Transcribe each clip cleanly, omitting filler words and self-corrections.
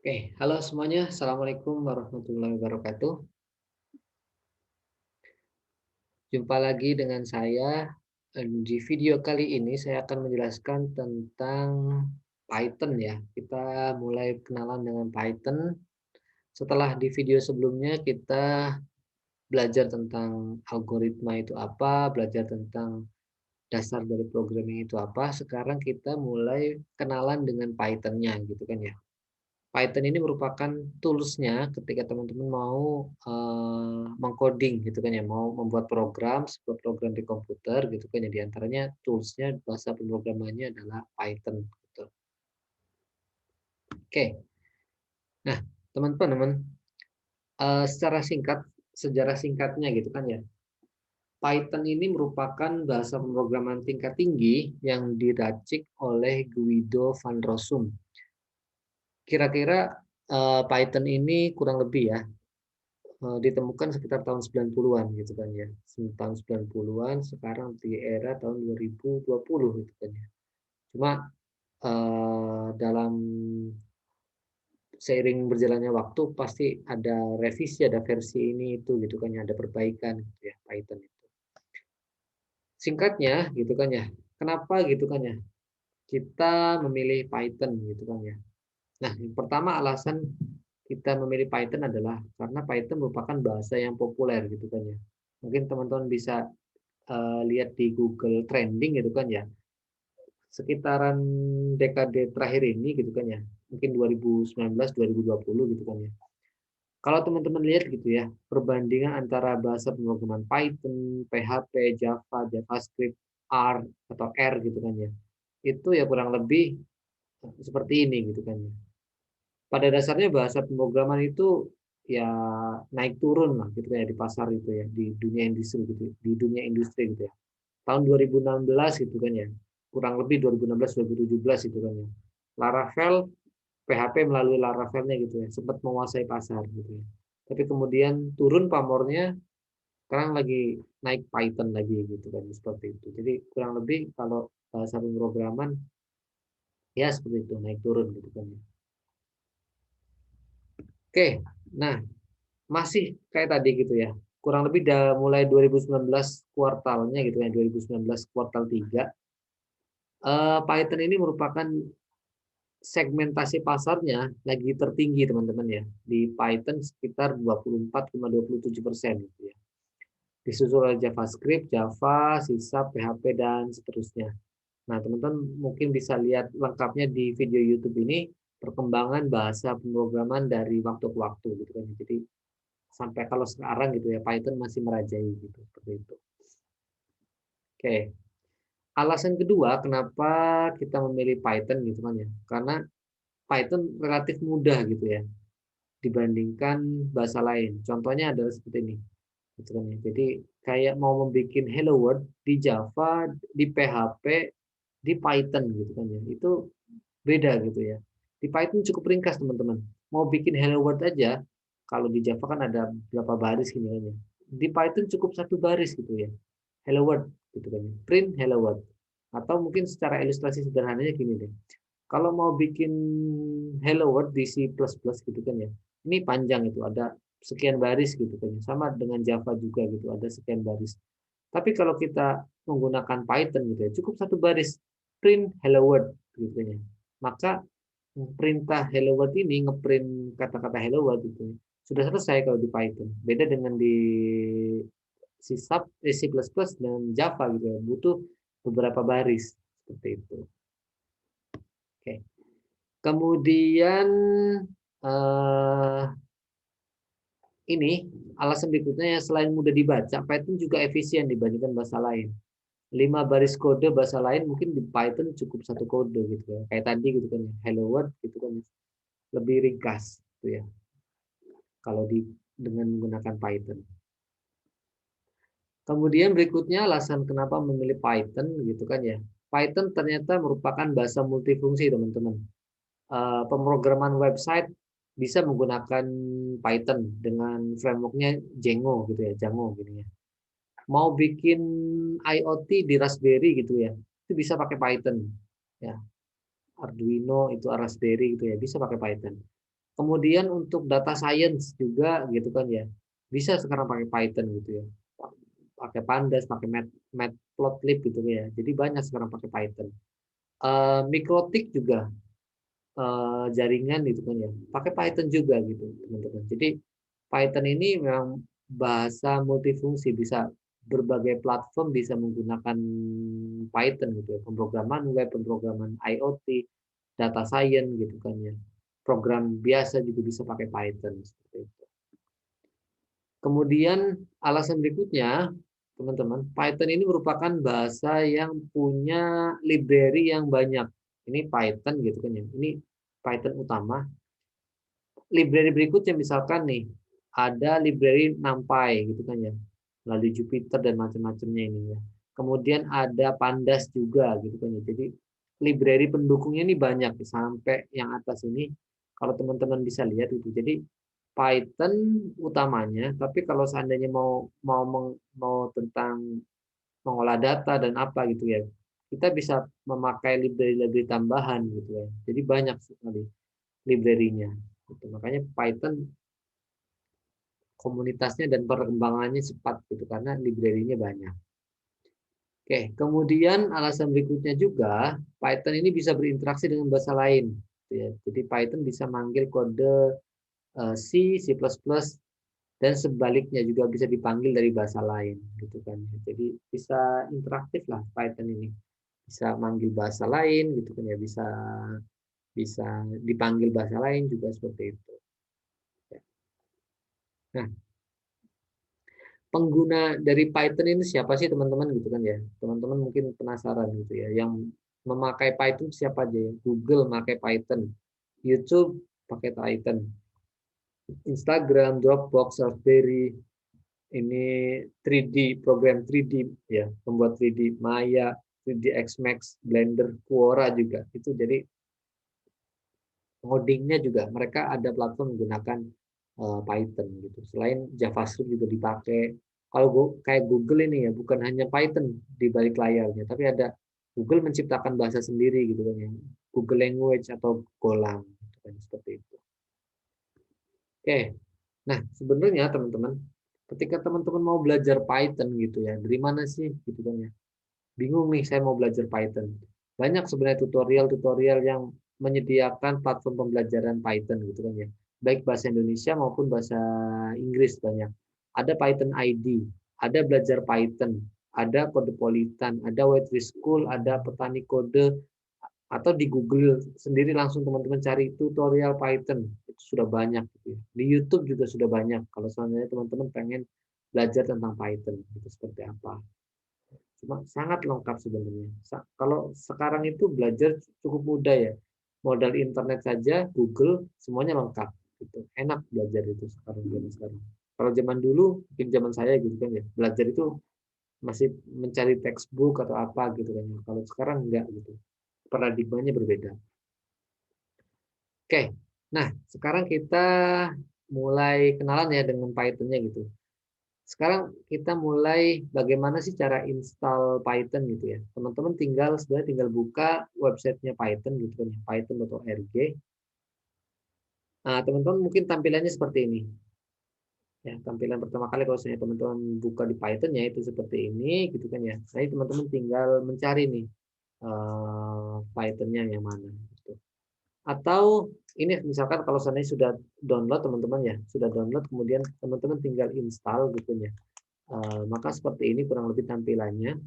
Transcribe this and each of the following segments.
Oke, halo semuanya. Assalamualaikum warahmatullahi wabarakatuh. Jumpa lagi dengan saya. Di video kali ini saya akan menjelaskan tentang Python ya. Kita mulai kenalan dengan Python. Setelah di video sebelumnya kita belajar tentang algoritma itu apa, belajar tentang dasar dari programming itu apa. Sekarang kita mulai kenalan dengan Python-nya gitu kan ya. Python ini merupakan tools-nya ketika teman-teman mau, meng-coding gitu kan ya, mau membuat program, sebuah program di komputer gitu kan ya, di antaranya tools-nya, bahasa pemrogramannya adalah Python gitu. Oke. Nah, teman-teman, secara singkat, sejarah singkatnya gitu kan ya, Python ini merupakan bahasa pemrograman tingkat tinggi yang diracik oleh Guido van Rossum. Kira-kira, Python ini kurang lebih ya, ditemukan sekitar tahun 90-an gitu kan ya. Tahun 90-an, sekarang di era tahun 2020 gitu kan ya. Cuma, dalam seiring berjalannya waktu pasti ada revisi, ada versi ini itu gitu kan ya, ada perbaikan gitu ya Python itu. Singkatnya gitu kan ya, kenapa gitu kan ya, kita memilih Python gitu kan ya. Nah, yang pertama alasan kita memilih Python adalah karena Python merupakan bahasa yang populer gitu kan ya. Mungkin teman-teman bisa lihat di Google Trending gitu kan ya, sekitaran dekade terakhir ini gitu kan ya, mungkin 2019, 2020 gitu kan ya. Kalau teman-teman lihat gitu ya, perbandingan antara bahasa pemrograman Python, PHP, Java, JavaScript, R atau R gitu kan ya, itu ya kurang lebih seperti ini gitu kan ya. Pada dasarnya bahasa pemrograman itu ya naik turun lah gitu ya di pasar itu ya, di dunia industri gitu, di dunia industri gitu ya. Tahun 2016 gitu kan ya, kurang lebih 2016, 2017 itu kan ya. Laravel, PHP melalui Laravelnya gitu ya, sempat menguasai pasar gitu ya. Tapi kemudian turun pamornya, sekarang lagi naik Python lagi gitu kan, seperti itu. Jadi kurang lebih kalau bahasa pemrograman ya seperti itu, naik turun gitu kan ya. Oke, nah masih kayak tadi gitu ya. Kurang lebih mulai 2019 kuartalnya gitu ya, 2019 kuartal 3. Python ini merupakan segmentasi pasarnya lagi tertinggi teman-teman ya. Di Python sekitar 24,27% gitu ya. Disusul oleh JavaScript, Java, C#, PHP, dan seterusnya. Nah, teman-teman mungkin bisa lihat lengkapnya di video YouTube ini, perkembangan bahasa pemrograman dari waktu ke waktu gitu kan. Jadi sampai kalau sekarang gitu ya, Python masih merajai gitu, seperti itu. Oke. Alasan kedua kenapa kita memilih Python gitu kan ya. Karena Python relatif mudah gitu ya dibandingkan bahasa lain. Contohnya adalah seperti ini. Gitu kan ya. Jadi kayak mau membuat Hello World di Java, di PHP, di Python gitu kan ya. Itu beda gitu ya. Di Python cukup ringkas teman-teman. Mau bikin Hello World aja, kalau di Java kan ada berapa baris gini kan ya. Di Python cukup satu baris gitu ya. Hello World gitu kan ya. Print Hello World. Atau mungkin secara ilustrasi sederhananya gini deh. Kalau mau bikin Hello World di C++ gitu kan ya. Ini panjang itu, ada sekian baris gitu kan ya. Sama dengan Java juga gitu, ada sekian baris. Tapi kalau kita menggunakan Python gitu ya, cukup satu baris print Hello World gitu kan ya. Maka perintah Hello World ini ngeprint kata-kata Hello World itu sudah selesai kalau di Python. Beda dengan di C++, dan Java gitu ya, butuh beberapa baris seperti itu. Oke. Kemudian eh, ini alasan berikutnya yang selain mudah dibaca, Python juga efisien dibandingkan bahasa lain. 5 baris kode bahasa lain mungkin di Python cukup satu kode gitu ya. Kayak tadi gitu kan ya, Hello World gitu kan lebih ringkas gitu ya. Kalau dengan menggunakan Python. Kemudian berikutnya alasan kenapa memilih Python gitu kan ya. Python ternyata merupakan bahasa multifungsi teman-teman. Pemrograman website bisa menggunakan Python dengan frameworknya Django gitu ya, Django gitu ya. Mau bikin IoT di Raspberry gitu ya, itu bisa pakai Python. Ya, Arduino itu Raspberry gitu ya, bisa pakai Python. Kemudian untuk data science juga gitu kan ya. Bisa sekarang pakai Python gitu ya. Pakai Pandas, pakai Matplotlib gitu ya. Jadi banyak sekarang pakai Python. Mikrotik juga jaringan gitu kan ya. Pakai Python juga gitu, teman-teman. Jadi Python ini memang bahasa multifungsi, bisa berbagai platform bisa menggunakan Python gitu ya. Pemrograman web, pemrograman IoT, data science gitu kan ya. Program biasa juga bisa pakai Python seperti itu. Kemudian alasan berikutnya, teman-teman, Python ini merupakan bahasa yang punya library yang banyak. Ini Python gitu kan ya. Ini Python utama. Library berikutnya misalkan nih, ada library NumPy gitu kan ya. Lalu Jupyter dan macam-macamnya ini ya. Kemudian ada Pandas juga gitu kan ya. Jadi library pendukungnya ini banyak sampai yang atas ini kalau teman-teman bisa lihat itu. Jadi Python utamanya, tapi kalau seandainya mau tentang mengolah data dan apa gitu ya, kita bisa memakai library-library tambahan gitu ya. Jadi banyak sekali library-nya. Gitu. Makanya Python komunitasnya dan perkembangannya cepat gitu karena library-nya banyak. Oke, kemudian alasan berikutnya juga Python ini bisa berinteraksi dengan bahasa lain. Gitu ya. Jadi Python bisa manggil kode C, C++, dan sebaliknya juga bisa dipanggil dari bahasa lain gitu kan. Jadi bisa interaktif lah Python ini. Bisa manggil bahasa lain gitu kan ya, bisa bisa dipanggil bahasa lain juga seperti itu. Nah, pengguna dari Python ini siapa sih teman-teman gitu kan ya? Teman-teman mungkin penasaran gitu ya. Yang memakai Python siapa aja ya? Google pakai Python, YouTube pakai Python, Instagram, Dropbox, Raspberry, ini 3D, program 3D ya, membuat 3D, Maya, 3D Max, Blender, Quora juga. Itu jadi codingnya juga mereka ada platform menggunakan Python gitu. Selain JavaScript juga dipakai. Kalau kayak Google ini ya bukan hanya Python di balik layarnya, tapi ada Google menciptakan bahasa sendiri gitu kan ya. Google Language atau Golang gitu kan seperti itu. Oke. Nah, sebenarnya teman-teman, ketika teman-teman mau belajar Python gitu ya, dari mana sih gitu kan ya? Bingung nih saya mau belajar Python. Banyak sebenarnya tutorial-tutorial yang menyediakan platform pembelajaran Python gitu kan ya. Baik bahasa Indonesia maupun bahasa Inggris banyak. Ada Python ID, ada belajar Python, ada Codepolitan, ada White School, ada petani kode, atau di Google sendiri langsung teman-teman cari tutorial Python. Itu sudah banyak gitu ya. Di YouTube juga sudah banyak kalau seandainya teman-teman pengen belajar tentang Python itu seperti apa. Cuma sangat lengkap sebenarnya. Kalau sekarang itu belajar cukup mudah ya. Modal internet saja, Google, semuanya lengkap. Gitu. Enak belajar itu sekarang. Kalau zaman dulu, mungkin zaman saya gitu kan ya, belajar itu masih mencari textbook atau apa gitu kan. Kalau sekarang enggak gitu. Paradigmanya berbeda. Oke. Nah, sekarang kita mulai kenalan ya dengan Python-nya gitu. Sekarang kita mulai bagaimana sih cara install Python gitu ya. Teman-teman sebenarnya tinggal buka websitenya Python gitu kan, python.org. Nah, teman-teman mungkin tampilannya seperti ini. Ya, tampilan pertama kali kalau saya teman-teman buka di Python ya itu seperti ini gitu kan ya. Nah, teman-teman tinggal mencari nih Python-nya yang mana gitu. Atau ini misalkan kalau seandainya sudah download teman-teman ya, sudah download kemudian teman-teman tinggal install gitu ya. Maka seperti ini kurang lebih tampilannya.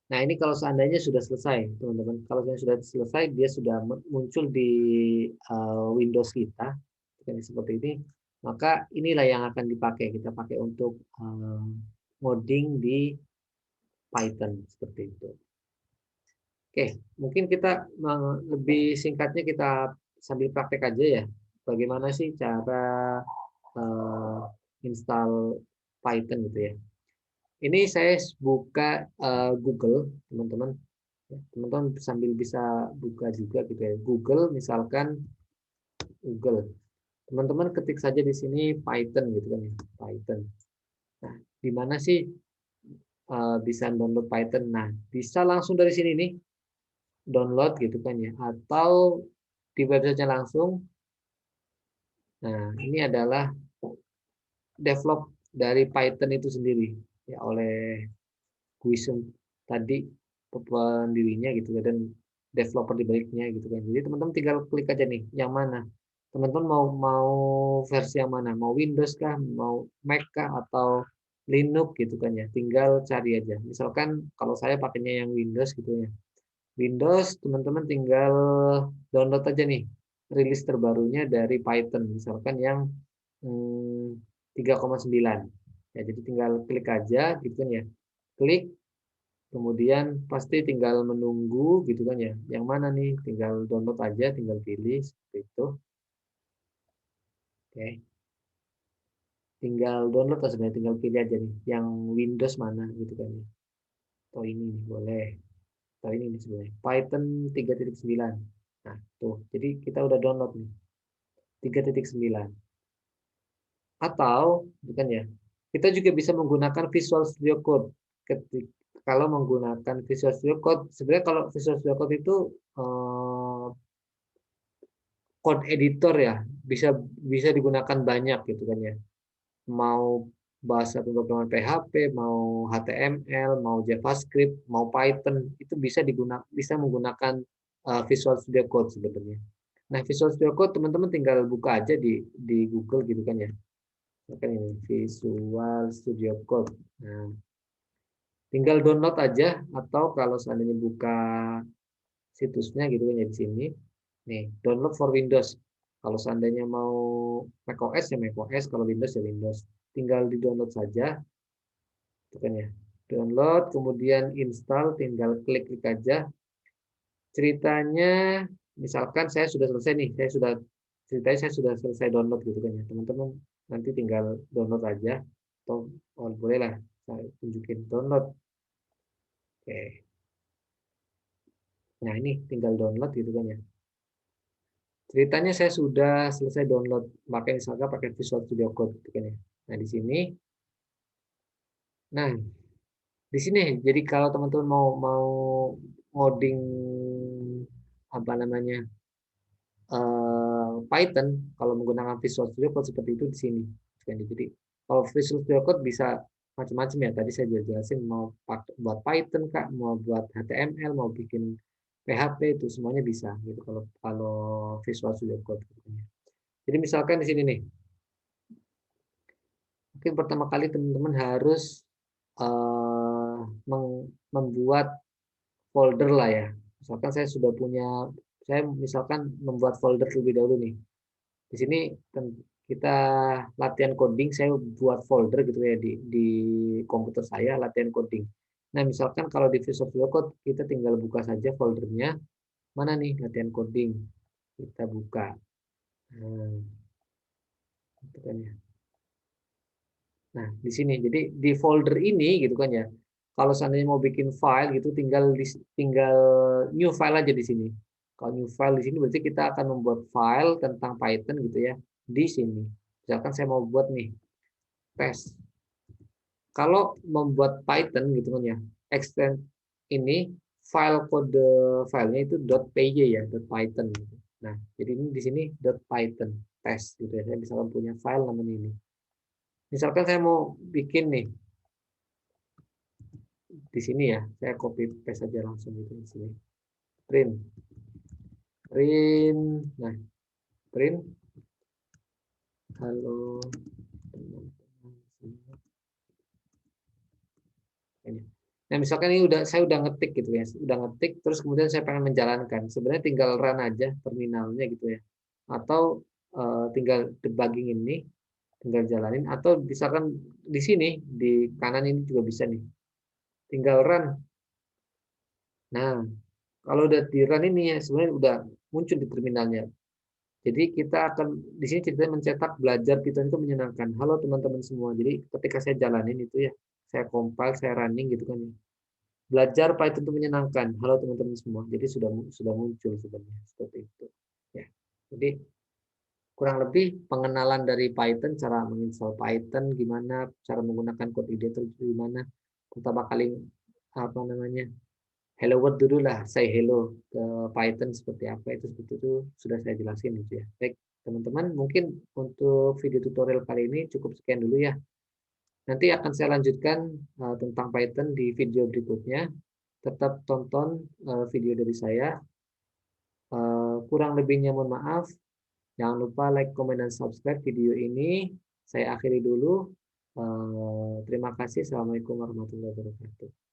Nah, ini kalau seandainya sudah selesai, teman-teman. Kalau sudah selesai, dia sudah muncul di Windows kita, seperti ini. Maka inilah yang akan dipakai. Kita pakai untuk ngoding di Python seperti itu. Oke, mungkin kita lebih singkatnya kita sambil praktek aja ya. Bagaimana sih cara install Python gitu ya. Ini saya buka Google, teman-teman. Teman-teman sambil bisa buka juga gitu ya. Google misalkan Google. Teman-teman ketik saja di sini Python gitu kan ya. Python. Nah, di mana sih bisa download Python? Nah, bisa langsung dari sini nih download gitu kan ya. Atau di websitenya langsung Nah, ini adalah develop dari Python itu sendiri ya oleh Guisen tadi pendirinya gitu kan, dan developer di baliknya gitu kan. Jadi teman-teman tinggal klik aja nih yang mana. Teman-teman mau mau versi yang mana? Mau Windows kah, mau Mac kah, atau Linux gitu kan ya. Tinggal cari aja. Misalkan kalau saya pakainya yang Windows gitu ya. Windows teman-teman tinggal download aja nih rilis terbarunya dari Python. Misalkan yang 3,9. Ya, jadi tinggal klik aja gitu kan ya. Klik. Kemudian pasti tinggal menunggu gitu kan ya. Yang mana nih? Tinggal download aja, tinggal pilih seperti itu. Oke. Tinggal download atau sebenarnya tinggal pilih aja nih yang Windows mana gitu kan ya. Atau ini nih, boleh. Atau ini nih sebenarnya. Python 3.9. Nah, tuh. Jadi kita udah download nih 3.9. Atau bukan ya. Kita juga bisa menggunakan Visual Studio Code. Kalau menggunakan Visual Studio Code, sebenarnya kalau Visual Studio Code itu code editor ya, bisa bisa digunakan banyak gitu kan ya. Mau bahasa pemrograman PHP, mau HTML, mau JavaScript, mau Python, itu bisa menggunakan Visual Studio Code sebenarnya. Nah, Visual Studio Code teman-teman tinggal buka aja di Google gitu kan ya. Kan ini Visual Studio Code. Nah, tinggal download aja, atau kalau seandainya buka situsnya gitu kan ya di sini. Nih, download for Windows. Kalau seandainya mau macOS ya macOS, kalau Windows ya Windows. Tinggal di-download saja, gitu kan ya. Download, kemudian install, tinggal klik-klik aja. Ceritanya, misalkan saya sudah selesai nih, ceritanya saya sudah selesai download gitu kan ya. Teman-teman nanti tinggal download aja, atau boleh lah saya tunjukin download. Oke. Nah, ini tinggal download gitu kan ya. Ceritanya saya sudah selesai download, pakai misalkan pakai Visual Studio Code gitu kan ya. Nah, di sini, nah di sini jadi kalau teman-teman mau mau ngoding apa namanya Python, kalau menggunakan Visual Studio Code seperti itu di sini. Jadi kalau Visual Studio Code bisa macam-macam ya. Tadi saya sudah jelasin mau buat Python kak, mau buat HTML, mau bikin PHP, itu semuanya bisa gitu kalau kalau Visual Studio Code. Jadi misalkan di sini nih, mungkin pertama kali teman-teman harus eh, membuat folder lah ya. Misalkan saya sudah punya, saya misalkan membuat folder terlebih dahulu nih. Di sini kita latihan coding, saya buat folder gitu ya di komputer saya, latihan coding. Nah, misalkan kalau di Visual Studio Code, kita tinggal buka saja foldernya. Mana nih latihan coding? Kita buka. Nah, gitu kan ya. Nah, di sini. Jadi di folder ini gitu kan ya. Kalau seandainya mau bikin file gitu, tinggal new file aja di sini. Kalau new file di sini berarti kita akan membuat file tentang Python gitu ya di sini. Misalkan saya mau buat nih test. Kalau membuat Python gitu kan ya, extend ini file kode filenya itu .py ya, .python gitu. Nah, jadi ini di sini .python test gitu ya. Saya misalkan punya file namanya ini. Misalkan saya mau bikin nih di sini ya, saya copy paste saja langsung gitu di sini. Print, print, nah print, halo teman-teman. Nah, misalkan ini saya udah ngetik gitu ya, udah ngetik, terus kemudian saya pengen menjalankan. Sebenarnya tinggal run aja terminalnya gitu ya, atau tinggal debugging ini, tinggal jalanin, atau misalkan di sini di kanan ini juga bisa nih, tinggal run. Nah, kalau udah di run ini ya sebenarnya udah muncul di terminalnya. Jadi kita akan di sini ceritanya mencetak belajar Python itu menyenangkan. Halo teman-teman semua. Jadi ketika saya jalanin itu ya, saya compile, saya running gitu kan ya. Belajar Python itu menyenangkan. Halo teman-teman semua. Jadi sudah muncul sebenarnya seperti itu. Ya. Jadi kurang lebih pengenalan dari Python, cara menginstal Python gimana, cara menggunakan code editor gimana. Pertama kali apa namanya? Hello world dulu lah, say hello ke Python seperti apa itu seperti itu sudah saya jelasin gitu ya. Baik. teman-teman. Mungkin untuk video tutorial kali ini cukup sekian dulu ya. Nanti akan saya lanjutkan tentang Python di video berikutnya. Tetap tonton video dari saya. Kurang lebihnya mohon maaf. Jangan lupa like, comment, dan subscribe video ini. Saya akhiri dulu. Terima kasih. Assalamualaikum warahmatullahi wabarakatuh.